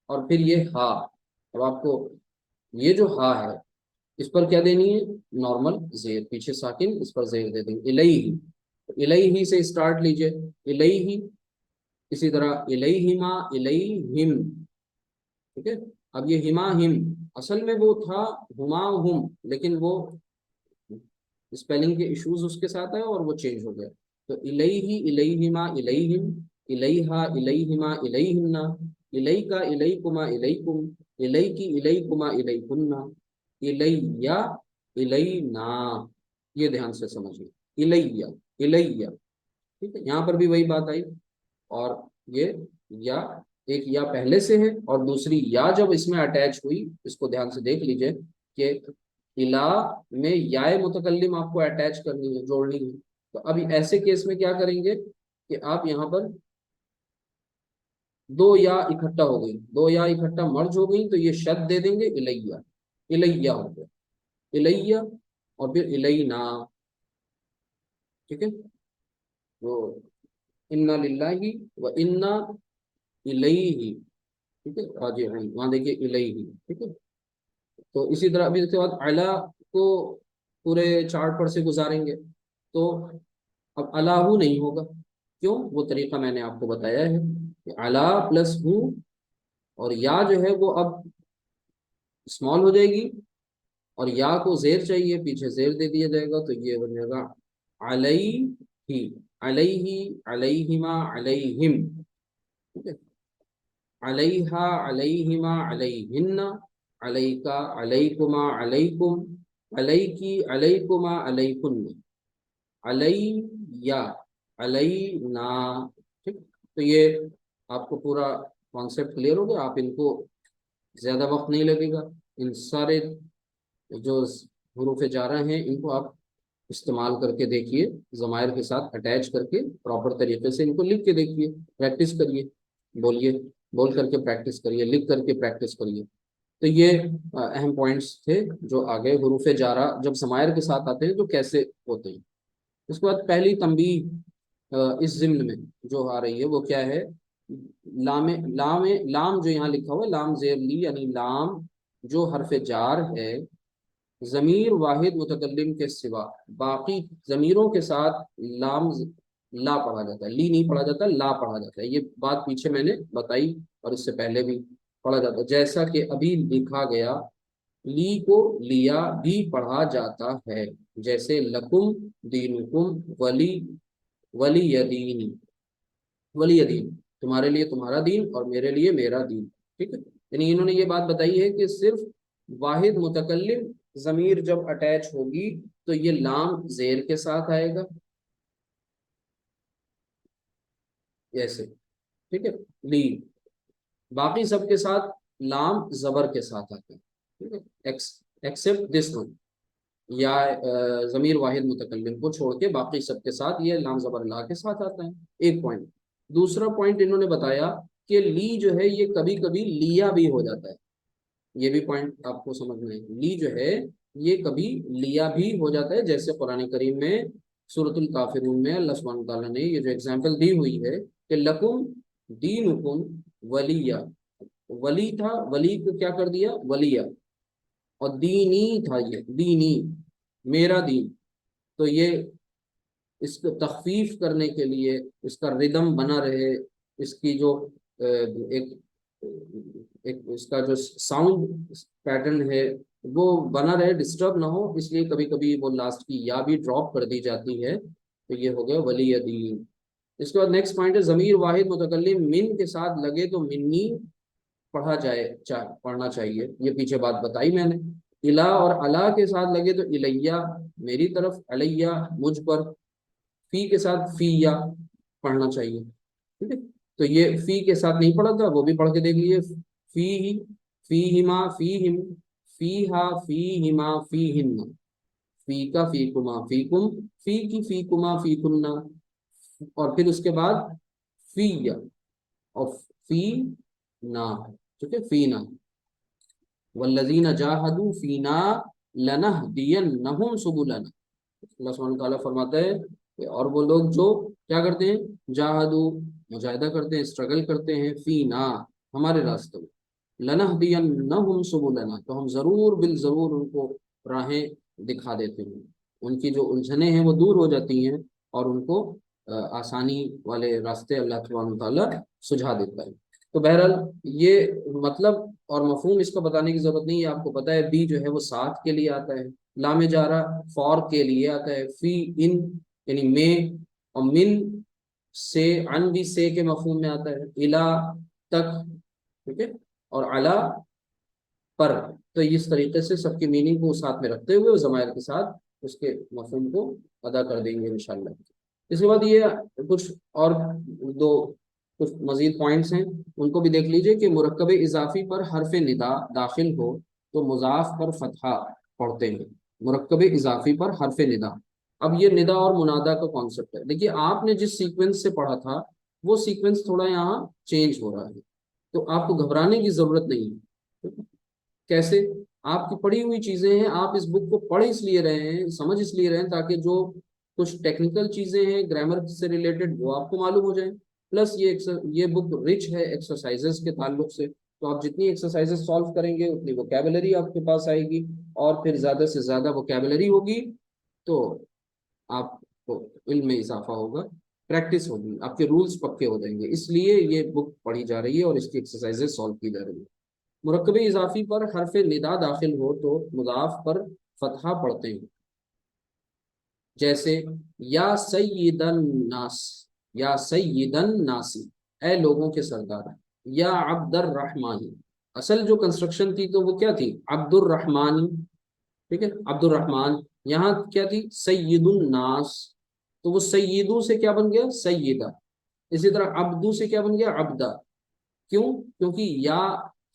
اور پھر یہ ہا. اب آپ کو یہ جو ہا ہے اس پر کیا دینی ہے، نارمل زیر، پیچھے ساکن اس پر زیر دے دیں گے الہی. الہی سے اسٹارٹ لیجئے، الہی. اسی طرح الہما الہم. ٹھیک ہے. اب یہ ہما ہم اصل میں وہ تھا ہما ہم، لیکن وہ اسپیلنگ کے ایشوز اس کے ساتھ آئے اور وہ چینج ہو گیا. تو الہی الہما الہم، الہا الہما الہن، الیکا الیکما الیکم، الیکی الیکما الیکن، الیہ الینا. یہ دھیان سے سمجھیں، الیہ الیہ. ٹھیک ہے. یہاں پر بھی وہی بات آئی اور یہ یا ایک یا پہلے سے ہے اور دوسری یا جب اس میں اٹیچ ہوئی، اس کو دھیان سے دیکھ لیجئے کہ الا میں یا متکلم آپ کو اٹیچ کرنی ہے، جوڑنی ہے. تو ابھی ایسے کیس میں کیا کریں گے کہ آپ یہاں پر دو یا اکٹھا ہو گئی، دو یا اکٹھا مرج ہو گئی، تو یہ شد دے دیں گے الیہ، الیہ ہو گیا الیہ، اور پھر الینا. ٹھیک ہے، تو انا للہ و انا الیہ. ٹھیک ہے، راجعون وہاں دیکھیے الیہ. ٹھیک ہے، تو اسی طرح ابھی اس کے بعد اعلی کو پورے چارٹ پر سے گزاریں گے. تو اب اللہ نہیں ہوگا، کیوں؟ وہ طریقہ میں نے آپ کو بتایا ہے کہ اللہ پلس ہوں، اور یا جو ہے وہ اب اسمال ہو جائے گی، اور یا کو زیر چاہیے، پیچھے زیر دے دیا جائے گا، تو یہ بنے گا علیہ، علیہ، علیہما، علیہم. ٹھیک ہے، علیہا، علیہما، علیہن، علیکا، علیکما، علیکم، علیکی، علیکما، علیکن، علیہ، علینا. ٹھیک، تو یہ آپ کو پورا کانسیپٹ کلیئر ہو گیا. آپ ان کو زیادہ وقت نہیں لگے گا، ان سارے جو حروف جارہ ہیں ان کو آپ استعمال کر کے دیکھیے، ضمائر کے ساتھ اٹیچ کر کے پراپر طریقے سے ان کو لکھ کے دیکھیے، پریکٹس کریے، بولیے، بول کر کے پریکٹس کریے، لکھ کر کے پریکٹس کریے. تو یہ اہم پوائنٹس تھے جو آگے حروف جارہ جب ضمائر کے ساتھ آتے ہیں تو کیسے ہوتے ہیں. اس کے بعد پہلی تنبیہ اس ضمن میں جو آ رہی ہے وہ کیا ہے؟ لام لام لام جو یہاں لکھا ہوا ہے لام زیر لی، یعنی لام جو حرف جار ہے ضمیر واحد متکلم کے سوا باقی ضمیروں کے ساتھ لام لا پڑھا جاتا ہے، لی نہیں پڑھا جاتا، لا پڑھا جاتا ہے. یہ بات پیچھے میں نے بتائی اور اس سے پہلے بھی پڑھا جاتا ہے، جیسا کہ ابھی لکھا گیا لی کو لیا بھی پڑھا جاتا ہے، جیسے لکم دینکم ولی، ولی دین، ولی دین، تمہارے لیے تمہارا دین اور میرے لیے میرا دین. ٹھیک ہے، یعنی انہوں نے یہ بات بتائی ہے کہ صرف واحد متکلم ضمیر جب اٹیچ ہوگی تو یہ لام زیر کے ساتھ آئے گا، ایسے. ٹھیک ہے، لی، باقی سب کے ساتھ لام زبر کے ساتھ آتا ہے. ٹھیک ہے، ایکسپٹ دس ون، یا ضمیر واحد متکلم کو چھوڑ کے باقی سب کے ساتھ یہ لام زبر لا کے ساتھ آتا ہے. ایک پوائنٹ. دوسرا پوائنٹ انہوں نے بتایا کہ لی جو ہے یہ کبھی کبھی لیا بھی ہو جاتا ہے. یہ بھی پوائنٹ آپ کو سمجھنا ہے، لی جو ہے یہ کبھی لیا بھی ہو جاتا ہے، جیسے قرآن کریم میں سورۃ الکافرون میں اللہ سبحانہ تعالیٰ نے یہ جو ایگزامپل دی ہوئی ہے کہ لکم دینکم ولیہ، ولی تھا، ولی کو کیا کر دیا؟ ولیہ. اور دینی تھا، یہ دینی، میرا دین. تو یہ اس کو تخفیف کرنے کے لیے، اس کا ردم بنا رہے، اس کی جو ایک ایک اس کا جو ساؤنڈ پیٹرن ہے وہ بنا رہے، ڈسٹرب نہ ہو، اس لیے کبھی کبھی وہ لاسٹ کی یا بھی ڈراپ کر دی جاتی ہے. تو یہ ہو گیا ولی دین. اس کے بعد نیکسٹ پوائنٹ ہے ضمیر واحد متکلم من کے ساتھ لگے تو منی پڑھا جائے، پڑھنا چاہیے. یہ پیچھے بات بتائی میں نے. الا اور اللہ کے ساتھ لگے تو الیہ، میری طرف، علیہ، مجھ پر. فی کے ساتھ فی یا پڑھنا چاہیے. ٹھیک ہے، تو یہ فی کے ساتھ نہیں پڑھا تھا، وہ بھی پڑھ کے دیکھ لیے. فی ہی، فی ہما، فی ہم، فی ہا، فی ہما، فی ہن، فی کا فی کما فی کم، فی کی فی کما فی کننا. اور پھر اس کے بعد فی یا اور فی نا. ٹھیک ہے، فی نا، والذین جاہدوا فینا لنہدینہم سبلنا. اللہ سبحانہ تعالیٰ فرماتا ہے کہ اور وہ لوگ جو کیا کرتے ہیں؟ جاہدو، مجاہدہ کرتے ہیں، اسٹرگل کرتے ہیں، فینا، ہمارے راستے میں، لنہدینہم سبلنا، تو ہم ضرور بالضرور ان کو راہیں دکھا دیتے ہیں، ان کی جو الجھنیں ہیں وہ دور ہو جاتی ہیں اور ان کو آسانی والے راستے اللہ سبحانہ تعالیٰ سجھا دیتا ہے. تو بہرحال یہ مطلب اور مفہوم اس کو بتانے کی ضرورت نہیں ہے، آپ کو پتہ ہے بی جو ہے وہ ساتھ کے لیے آتا ہے، لام جارہ فور کے لیے آتا ہے، فی ان یعنی میں، اور من سے، عن بھی سے کے مفہوم میں آتا ہے، الا تک. ٹھیک ہے، اور علا پر. تو اس طریقے سے سب کی میننگ کو ساتھ میں رکھتے ہوئے ضمائر کے ساتھ اس کے مفہوم کو ادا کر دیں گے انشاءاللہ. اس کے بعد یہ کچھ اور دو کچھ مزید پوائنٹس ہیں ان کو بھی دیکھ لیجئے کہ مرکب اضافی پر حرف ندا داخل ہو تو مضاف پر فتحہ پڑھتے ہیں، مرکب اضافی پر حرف ندا۔ اب یہ ندا اور منادا کا کانسیپٹ ہے، دیکھیے آپ نے جس سیکوینس سے پڑھا تھا وہ سیکوینس تھوڑا یہاں چینج ہو رہا ہے، تو آپ کو گھبرانے کی ضرورت نہیں ہے۔ کیسے؟ آپ کی پڑھی ہوئی چیزیں ہیں، آپ اس بک کو پڑھ اس لیے رہے ہیں، سمجھ اس لیے رہے ہیں تاکہ جو کچھ ٹیکنیکل چیزیں ہیں گرامر سے ریلیٹڈ وہ آپ کو معلوم ہو جائیں، پلس یہ بک رچ ہے ایکسرسائزز کے تعلق سے، تو آپ جتنی ایکسرسائزز سالو کریں گے اتنی ووکیبلری آپ کے پاس آئے گی، اور پھر زیادہ سے زیادہ ووکیبلری ہوگی تو آپ کو علم میں اضافہ ہوگا، پریکٹس ہوگی، آپ کے رولز پکے ہو جائیں گے، اس لیے یہ بک پڑھی جا رہی ہے اور اس کی ایکسرسائزز سالو کی جا رہی ہے۔ مرکب اضافی پر حرف ندا داخل ہو تو مضاف پر فتحہ پڑھتے ہیں، جیسے یا سیدن ناس، یا سیدن ناسی، اے لوگوں کے سردار، یا عبد الرحمن، اصل جو کنسٹرکشن تھی تو وہ کیا تھی؟ عبد الرحمن، ٹھیک ہے، عبد الرحمن، یہاں کیا تھی؟ سید الناس، تو وہ سیدوں سے کیا بن گیا؟ سیدہ، اسی طرح عبدو سے کیا بن گیا؟ عبدہ، کیوں؟ کیونکہ یا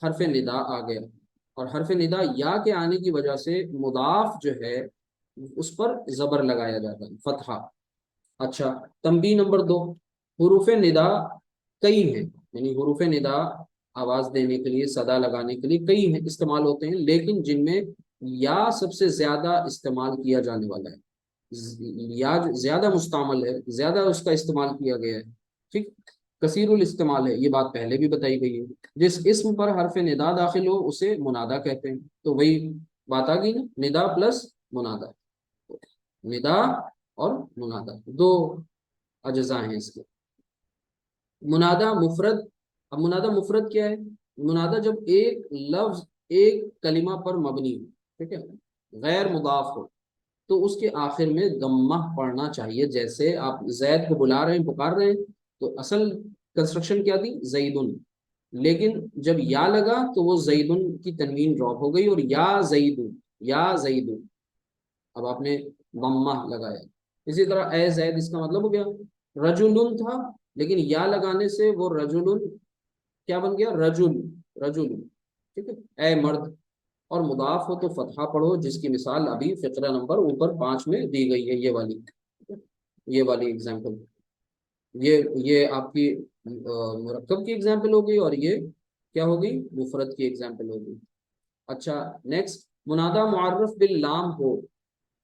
حرف ندا آ گیا، اور حرف ندا یا کے آنے کی وجہ سے مضاف جو ہے اس پر زبر لگایا جاتا ہے، فتحہ۔ اچھا، تنبیہ نمبر 2، حروف ندا کئی ہیں، یعنی حروف ندا آواز دینے کے لیے، صدا لگانے کے لیے کئی ہیں، استعمال ہوتے ہیں، لیکن جن میں یا سب سے زیادہ استعمال کیا جانے والا ہے، یا زیادہ مستعمل ہے، زیادہ اس کا استعمال کیا گیا ہے، ٹھیک، کثیر الاستعمال ہے، یہ بات پہلے بھی بتائی گئی ہے۔ جس اسم پر حرف ندا داخل ہو اسے منادا کہتے ہیں، تو وہی بات آ گئی نا، ندا پلس منادا، ندا اور منادا دو اجزاء ہیں اس کے۔ منادا مفرد، اب منادا مفرد کیا ہے؟ منادا جب ایک لفظ ایک کلمہ پر مبنی ہو، ٹھیک ہے، غیر مضاف ہو، تو اس کے آخر میں ضمہ پڑھنا چاہیے، جیسے آپ زید کو بلا رہے ہیں، پکار رہے ہیں، تو اصل کنسٹرکشن کیا تھی؟ زیدن، لیکن جب یا لگا تو وہ زیدن کی تنوین ڈراپ ہو گئی اور یا زیدن، یا زیدن، اب آپ نے ضمہ لگایا۔ اسی طرح اے زید، اس کا مطلب ہو گیا رجل تھا، لیکن یا لگانے سے وہ رجل کیا بن گیا؟ رجل، رجل، ٹھیک ہے، اے مرد، اور مضاف ہو تو فتحہ پڑھو، جس کی مثال ابھی فقرہ نمبر اوپر 5 میں دی گئی ہے، یہ والی ایگزامپل، یہ آپ کی مرکب کی ایگزامپل ہوگی، اور یہ کیا ہوگی؟ مفرد کی ایگزامپل ہوگی۔ اچھا، نیکسٹ، منادہ معرف باللام ہو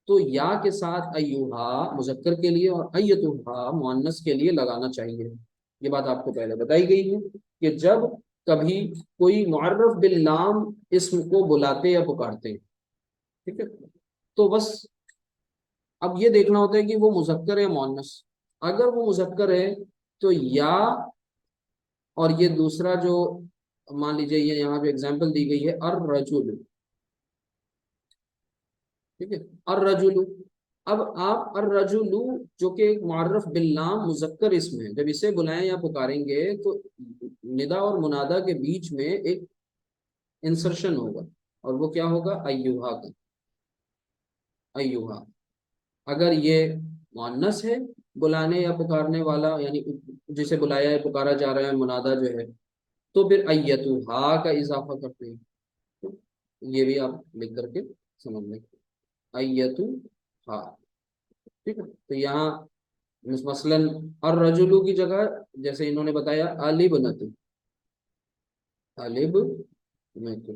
تو یا کے ساتھ ایوہا مذکر کے لیے اور ایتوہا مؤنث کے لیے لگانا چاہیے، یہ بات آپ کو پہلے بتائی گئی ہے کہ جب کبھی کوئی معرف باللام اسم کو بلاتے یا پکارتے ہیں، ٹھیک ہے، تو بس اب یہ دیکھنا ہوتا ہے کہ وہ مذکر ہے مؤنث، اگر وہ مذکر ہے تو یا، اور یہ دوسرا جو مان لیجیے یہ یہاں جو ایگزامپل دی گئی ہے الرجل، ٹھیک ہے، الرجل، اب آپ الرجل جو کہ ایک معرف باللام مذکر اسم ہے، جب اسے بلائیں یا پکاریں گے تو ندا اور منادا کے بیچ میں ایک انسرشن ہوگا، اور وہ کیا ہوگا؟ ایوہا کا، ایوہا، اگر یہ مؤنث ہے بلانے یا پکارنے والا، یعنی جسے بلایا یا پکارا جا رہا ہے منادا جو ہے، تو پھر ایتوہا کا اضافہ کرتے ہیں، یہ بھی آپ لکھ کر کے سمجھ لیں، ایتوہا، ٹھیک ہے، تو یہاں مثلا الرجلو کی جگہ جیسے انہوں نے بتایا الابنۃ، الابنۃ،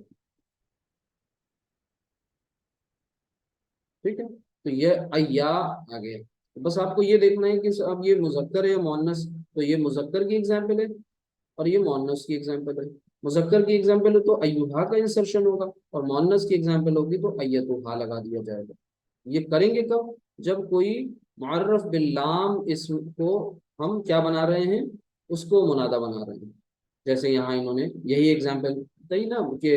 ٹھیک ہے، تو یہ ایا آ گیا، بس آپ کو یہ دیکھنا ہے کہ اب یہ مذکر ہے یا مؤنث، تو یہ مذکر کی ایگزامپل ہے اور یہ مؤنث کی ایگزامپل ہے، مذکر کی ایگزامپل ہے تو ایوہا کا انسرشن ہوگا، اور مؤنث کی ایگزامپل ہوگی تو ایتوہا لگا دیا جائے گا۔ یہ کریں گے کب؟ جب کوئی معرف باللام اسم کو ہم کیا بنا رہے ہیں؟ اس کو منادہ بنا رہے ہیں، جیسے یہاں انہوں نے یہی ایگزامپل دی نا کہ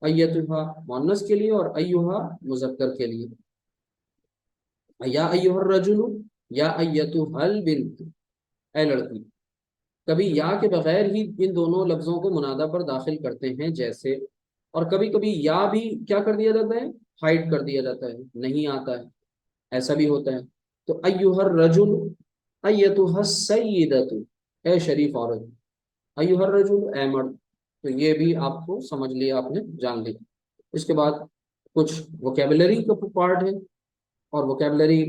ایتوہا مؤنث کے لیے اور ایوہا مذکر کے لیے، یا ایوہ الرجل، یا ایتوہا البنت، اے لڑکی، کبھی یا کے بغیر ہی ان دونوں لفظوں کو منادہ پر داخل کرتے ہیں، جیسے، اور کبھی کبھی یا بھی کیا کر دیا جاتا ہے؟ ہائڈ کر دیا جاتا ہے، نہیں آتا ہے، ایسا بھی ہوتا ہے، تو ایوہ الرجل، ایتوہا السیدۃ، اے شریف عورت، ایھا الرجل، اے مرد، تو یہ بھی آپ کو سمجھ لیا، آپ نے جان لیا۔ اس کے بعد کچھ ووکیبلری کا پارٹ ہے، اور ووکیبلری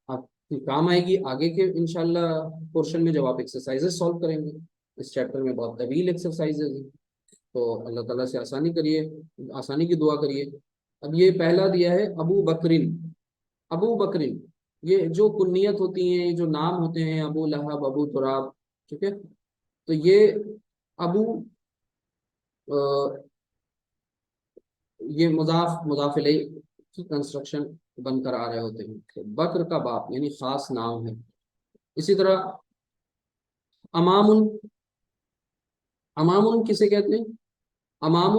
آپ کی کام آئے گی آگے کے انشاءاللہ پورشن میں جب آپ ایکسرسائزز سالو کریں گے۔ اس چیپٹر میں بہت طویل ایکسرسائزز ہیں، تو اللہ تعالیٰ سے آسانی کریے، آسانی کی دعا کریے۔ اب یہ پہلا دیا ہے ابو بکرن، ابو بکرن، یہ جو کنیت ہوتی ہیں، جو نام ہوتے ہیں، ابو لہب، ابو تراب، ٹھیک ہے، تو یہ ابو یہ مضاف الیہ کی کنسٹرکشن بن کر آ رہے ہوتے ہیں، تو بکر کا باپ یعنی خاص نام ہے۔ اسی طرح امام، امام کسے کہتے ہیں؟ امام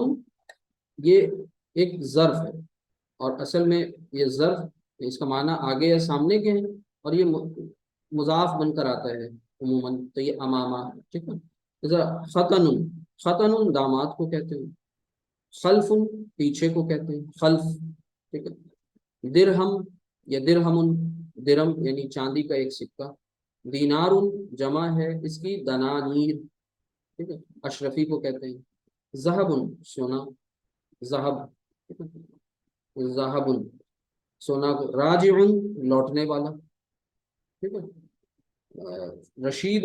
یہ ایک ظرف ہے، اور اصل میں یہ ظرف، اس کا معنی آگے یا سامنے کے ہیں، اور یہ مضاف بن کر آتا ہے عموماً، تو یہ امامہ، ٹھیک ہے۔ ذرا خطن، خطن داماد کو کہتے ہیں، خلف پیچھے کو کہتے ہیں، خلف، ٹھیک ہے۔ درہم یا درہم، درم یعنی چاندی کا ایک سکہ، دینار جمع ہے اس کی دنانیر، ٹھیک ہے، اشرفی کو کہتے ہیں۔ ذہب سونا، ذہب، ٹھیک ہے، ذہب سونا کو، راجع لوٹنے والا، ٹھیک ہے، رشید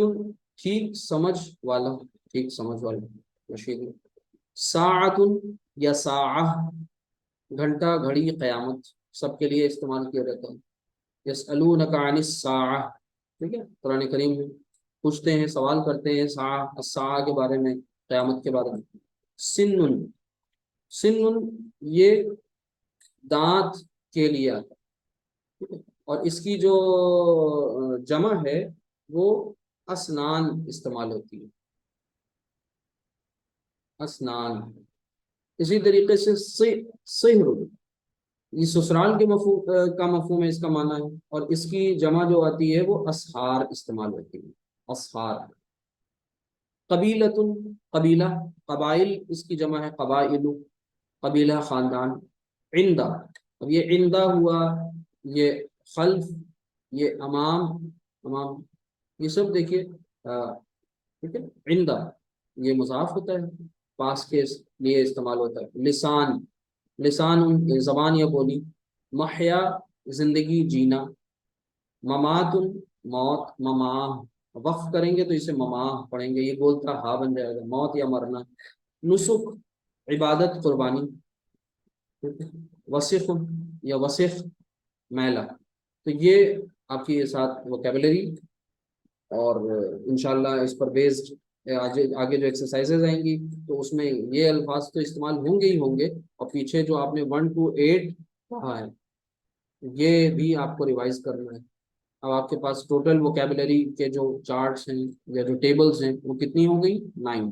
ٹھیک سمجھ والا، ٹھیک سمجھ والا رشید۔ ساعت یا ساعہ، گھنٹہ، گھڑی، قیامت، سب کے لیے استعمال کیا جاتا ہے۔ یسألونک عن الساعہ، ٹھیک ہے، قرآن کریم میں پوچھتے ہیں، سوال کرتے ہیں ساعہ، الساعہ کے بارے میں، قیامت کے بارے میں۔ سن، سن یہ دانت کے لیے آتا ہے، ٹھیک ہے، اور اس کی جو جمع ہے وہ اسنان استعمال ہوتی ہے، اسنان۔ اسی طریقے سے صہر، یہ سسرال کے مفہوم کا مفہوم ہے، اس کا معنی ہے، اور اس کی جمع جو آتی ہے وہ اسحار استعمال ہوتی ہے، اسحار۔ قبیلۃ، قبیلہ، قبائل اس کی جمع ہے قبائل، قبیلہ، خاندان۔ عندہ، اب یہ عندہ ہوا، یہ خلف، یہ امام، امام، یہ سب دیکھیے، ٹھیک ہے، عندہ یہ مضاف ہوتا ہے، پاس کے لیے استعمال ہوتا ہے۔ لسان، لسان زبان یا بولی۔ محیا زندگی، جینا۔ ممات موت، مماح، وقف کریں گے تو اسے مماح پڑھیں گے، یہ بولتا ہا بن جائے گا، موت یا مرنا۔ نسک عبادت، قربانی، وسیق یا وسیق میلہ۔ تو یہ آپ کی ساتھ ووکیبلری، اور انشاءاللہ اس پر بیسڈ آگے جو ایکسرسائزز آئیں گی تو اس میں یہ الفاظ تو استعمال ہوں گے ہی ہوں گے، اور پیچھے جو آپ نے 1 to 8 پڑھا ہے یہ بھی آپ کو ریوائز کرنا ہے۔ اب آپ کے پاس ٹوٹل ووکیبلری کے جو چارٹس ہیں یا جو ٹیبلز ہیں وہ کتنی ہو گئی؟ 9،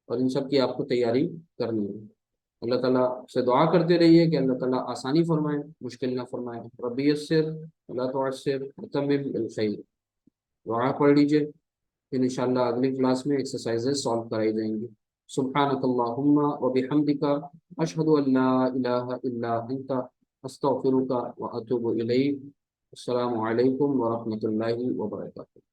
اور ان سب کی آپ کو تیاری کرنی ہے۔ اللہ تعالیٰ سے دعا کرتے رہیے کہ اللہ تعالیٰ آسانی فرمائے، مشکل نہ فرمائے۔ ربی یسر ولا تعسر وتمم بالخیر، دعا پڑھ لیجیے، پھر انشاءاللہ اگلی کلاس میں ایکسرسائزز سالو کرائی جائیں گی۔ سبحانک اللہم و بحمدک، اشہد ان لا الہ الا انت، استغفرک و اتوب الیک۔ السلام علیکم ورحمۃ اللہ وبرکاتہ۔